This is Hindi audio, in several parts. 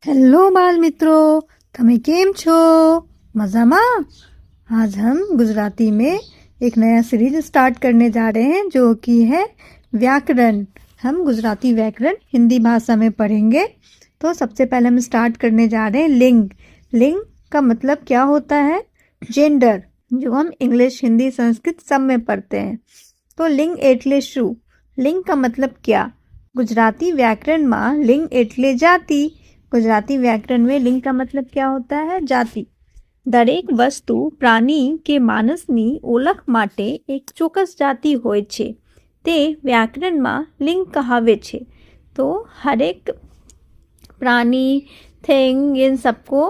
હેલો બાલ મિત્રો, તમે કેમ છો? मज़ामा? आज हम गुजराती में एक नया सीरीज स्टार्ट करने जा रहे हैं जो कि है व्याकरण। हम गुजराती व्याकरण हिंदी भाषा में पढ़ेंगे। तो सबसे पहले हम स्टार्ट करने जा रहे हैं लिंग। लिंग का मतलब क्या होता है? जेंडर, जो हम इंग्लिश, हिंदी, संस्कृत सब में पढ़ते हैं। तो लिंग एटले शू, लिंग का मतलब क्या? गुजराती व्याकरण में लिंग एटले जाति। गुजराती व्याकरण में लिंग का मतलब क्या होता है? जाति। દરેક વસ્તુ પ્રાણી કે માણસની ઓળખ માટે એક ચોક્કસ જાતિ હોય છે તે વ્યાકરણમાં લિંગ કહાવે છે। तो हर एक प्राणी, थिंग, इन सबको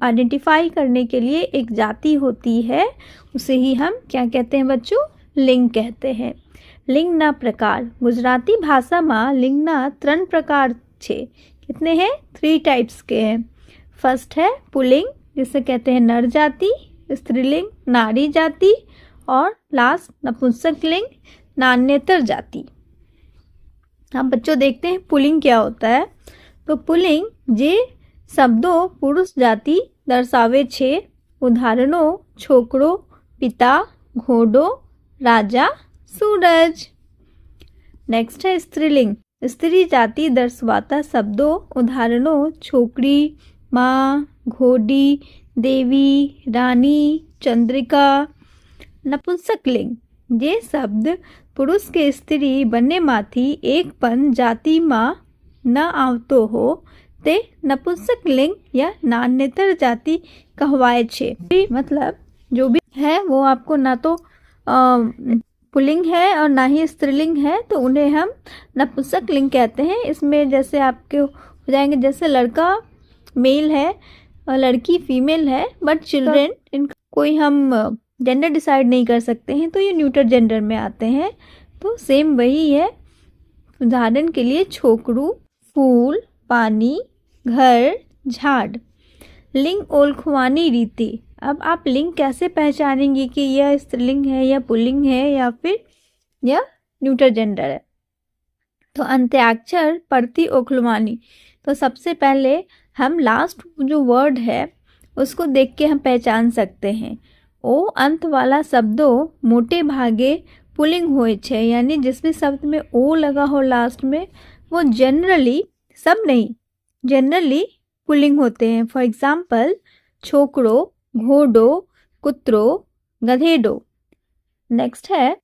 आइडेंटिफाई करने के लिए एक जाति होती है, उसे ही हम क्या कहते हैं बच्चों? लिंग कहते हैं। लिंगना प्रकार, गुजराती भाषा में लिंगना 3 प्रकार छे। कितने हैं? 3 टाइप्स के हैं। फर्स्ट है पुल्लिंग, जिसे कहते हैं नर जाति, स्त्रीलिंग नारी जाति, और लास्ट नपुंसकलिंग नान्यतर जाति। अब बच्चों देखते हैं पुल्लिंग क्या होता है। तो पुल्लिंग जे शब्दों पुरुष जाति दर्शावे छे। उदाहरणों छोकरो, पिता, घोड़ो, राजा, सूरज। नेक्स्ट है स्त्रीलिंग, स्त्री जाति दर्शाता शब्दों। उदाहरणों छोकरी, माँ, घोड़ी, देवी, रानी, चंद्रिका। नपुंसकलिंग जे शब्द पुरुष के स्त्री बने माथी एक पण जाति में न आवतो हो ते नपुंसकलिंग या नान्यतर जाति कहवाय छे। मतलब जो भी है वो आपको ना तो पुल्लिंग है और ना ही स्त्रीलिंग है, तो उन्हें हम नपुंसकलिंग कहते हैं। इसमें जैसे आपके हो जाएंगे, जैसे लड़का मेल है और लड़की फीमेल है, बट चिल्ड्रेन इनका कोई हम जेंडर डिसाइड नहीं कर सकते हैं, तो ये न्यूटर जेंडर में आते हैं। तो सेम वही है। उदाहरण के लिए छोकरू, फूल, पानी, घर, झाड़। लिंग ओळखवानी रीति, अब आप लिंग कैसे पहचानेंगे कि यह स्त्रीलिंग है या पुल्लिंग है या फिर यह न्यूटर जेंडर है? तो अंत्याक्षर परती ओखलवानी। तो सबसे पहले हम लास्ट जो वर्ड है उसको देख के हम पहचान सकते हैं। ओ अंत वाला शब्दों मोटे भागे पुल्लिंग होय छे, यानी जिसमें शब्द में ओ लगा हो लास्ट में, वो जनरली, सब नहीं, जनरली पुल्लिंग होते हैं। फॉर एग्जाम्पल छोकरो, घोड़ो, कुतरो, गधेडो। नेक्स्ट है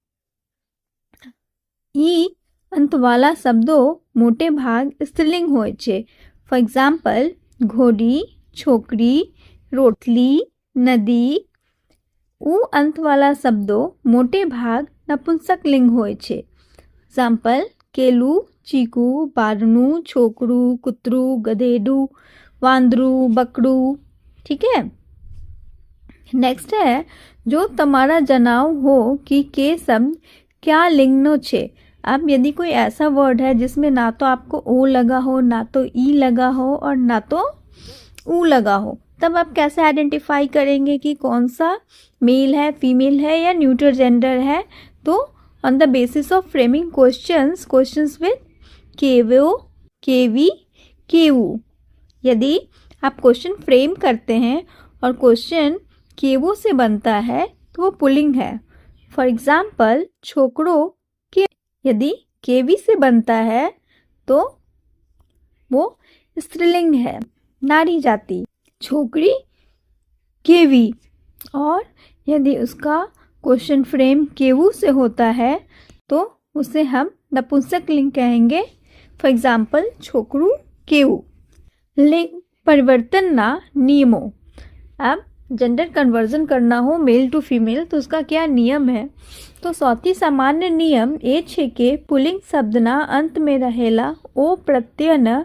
ई अंत वाला शब्दों मोटे भाग स्त्रीलिंग होय छे। फॉर एग्जाम्पल घोड़ी, छोकरी, रोटली, नदी। ऊ अंत वाला शब्दों मोटे भाग नपुंसकलिंग होय छे। एग्जाम्पल केलू, चीकू, बारनू, छोकरू, कुतरू, गधेडू, वांदरू, बकरू। ठीक है। नेक्स्ट है जो तमारा जनाव हो कि के शब्द क्या लिंगनो छे। अब यदि कोई ऐसा वर्ड है जिसमें ना तो आपको ओ लगा हो, ना तो ई लगा हो और ना तो ऊ लगा हो, तब आप कैसे आइडेंटिफाई करेंगे कि कौन सा मेल है, फीमेल है या न्यूटर जेंडर है? तो on the basis of framing questions with केवो, केवी, केवू। यदि आप क्वेश्चन फ्रेम करते हैं और क्वेश्चन केवो से बनता है तो वो पुल्लिंग है। फॉर एग्जाम्पल छोकरो के, यदि केवी से बनता है तो वो स्त्रीलिंग है, नारी जाति। छोकरी केवी, और यदि उसका क्वेश्चन फ्रेम केवू से होता है तो उसे हम नपुंसकलिंग कहेंगे। फॉर एग्जाम्पल छोकरू केवू। लिंग परिवर्तन ना नियमों, अब जेंडर कन्वर्जन करना हो मेल टू फीमेल तो उसका क्या नियम है? तो सौથી सामान्य नियम ए छे के पुल्लिंग शब्दना अंत में रहेला ओ प्रत्ययने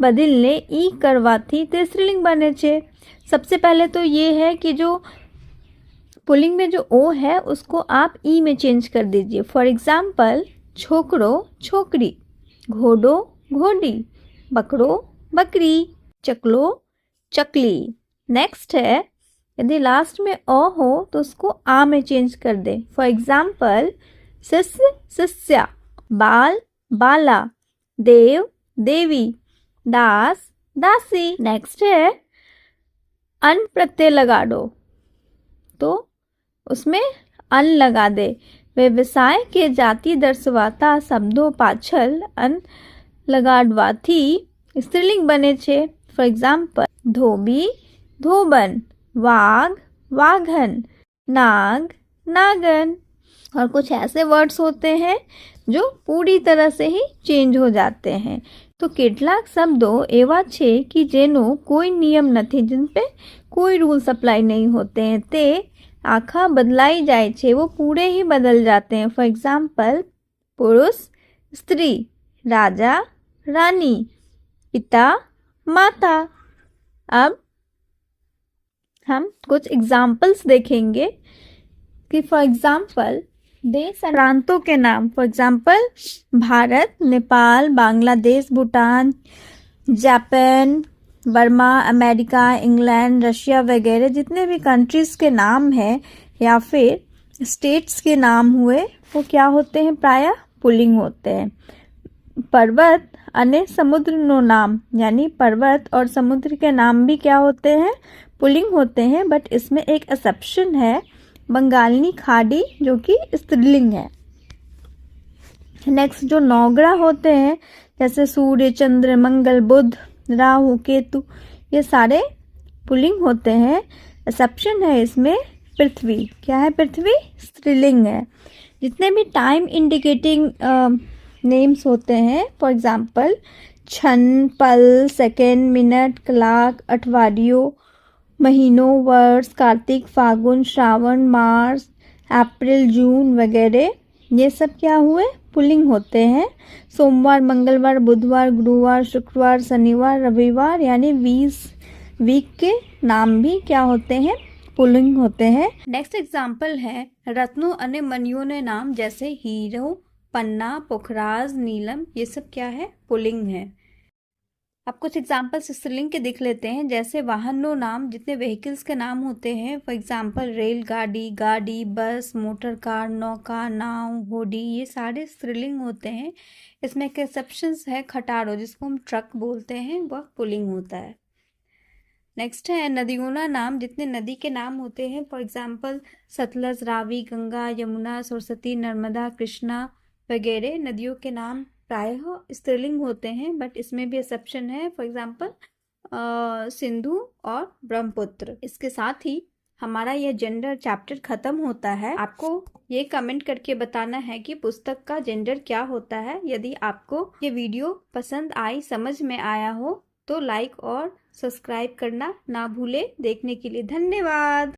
बदलीने ई करवाथी ते स्त्रीलिंग बने छे। सबसे पहले तो ये है कि जो पुल्लिंग में जो ओ है उसको आप ई में चेंज कर दीजिए। फॉर एग्जाम्पल छोकरो, छोकरी, घोड़ो, घोड़ी, बकरो, बकरी, चकलो, चकली। नेक्स्ट है यदि लास्ट में अ हो तो उसको आ में चेंज कर दे। फॉर एग्जाम्पल शिष्य, शिष्या, बाल, बाला, देव, देवी, दास, दासी। नेक्स्ट है अन प्रत्यय लगा दो, तो उसमें अन लगा दे। व्यवसाय के जाति दर्शवाता शब्दों पाछल अन लगाडवाथी स्त्रीलिंग बने छे। फॉर एग्जाम्पल धोबी, धोबन, वाघ, वाघन, नाग, नागन। और कुछ ऐसे वर्ड्स होते हैं जो पूरी तरह से ही चेंज हो जाते हैं। तो કેટલાક શબ્દો એવા છે कि જેનો કોઈ નિયમ નથી, जिन पे कोई रूल्स अप्लाई नहीं होते हैं, ते आखा बदलाई जाए छे, वो पूरे ही बदल जाते हैं। फॉर एग्जाम्पल पुरुष, स्त्री, राजा, रानी, पिता, माता। अब हम कुछ एग्जाम्पल्स देखेंगे कि फॉर एग्जाम्पल देश और प्रांतों के नाम। For example Bharat, Nepal, Bangladesh, Bhutan, Japan, Burma, America, England, Russia वगैरह जितने भी कंट्रीज़ के नाम हैं या फिर स्टेट्स के नाम हुए, वो क्या होते हैं? प्रायः पुल्लिंग होते हैं। पर्वत अने समुद्र नो नाम, यानी पर्वत और समुद्र के नाम भी क्या होते हैं? पुल्लिंग होते हैं। बट इसमें एक एक्सेप्शन है, बंगालनी खाड़ी, जो कि स्त्रीलिंग है। नेक्स्ट जो नौगरा होते हैं, जैसे सूर्य, चंद्र, मंगल, बुध, राहु, केतु, ये सारे पुल्लिंग होते हैं। एक्सेप्शन है इसमें पृथ्वी। क्या है? पृथ्वी स्त्रीलिंग है। जितने भी टाइम इंडिकेटिंग नेम्स होते हैं, फॉर एग्जाम्पल क्षण, पल, सेकेंड, मिनट, क्लाक, अठवाडियों, महीनों, वर्ष, कार्तिक, फागुन, श्रावण, मार्च, अप्रैल, जून वगैरह, ये सब क्या हुए? पुल्लिंग होते हैं। सोमवार, मंगलवार, बुधवार, गुरुवार, शुक्रवार, शनिवार, रविवार, यानी 20 वीक के नाम भी क्या होते हैं? पुल्लिंग होते हैं। नेक्स्ट एग्जाम्पल है रत्नों अने मणियों ने नाम, जैसे हीरो, पन्ना, पोखराज, नीलम, ये सब क्या है? पुल्लिंग है। अब कुछ एग्जाम्पल्स स्त्रीलिंग के देख लेते हैं, जैसे वाहनों नाम, जितने व्हीकल्स के नाम होते हैं, फॉर एग्जाम्पल रेलगाड़ी, गाड़ी, बस, मोटर कार, नौका, नाव, होडी, ये सारे स्त्रीलिंग होते हैं। इसमें एक एक्सेप्शंस है खटारो, जिसको हम ट्रक बोलते हैं, वह पुल्लिंग होता है। नेक्स्ट है नदियों ना नाम, जितने नदी के नाम होते हैं, फॉर एग्जाम्पल सतलज, रावी, गंगा, यमुना, सरस्वती, नर्मदा, कृष्णा वगैरह नदियों के नाम प्रायः स्त्रीलिंग होते हैं। बट इसमें भी एक्सेप्शन है, फॉर एग्जाम्पल सिंधु और ब्रह्मपुत्र। इसके साथ ही हमारा यह जेंडर चैप्टर खत्म होता है। आपको ये कमेंट करके बताना है कि पुस्तक का जेंडर क्या होता है। यदि आपको ये वीडियो पसंद आई, समझ में आया हो, तो लाइक और सब्सक्राइब करना ना भूले। देखने के लिए धन्यवाद।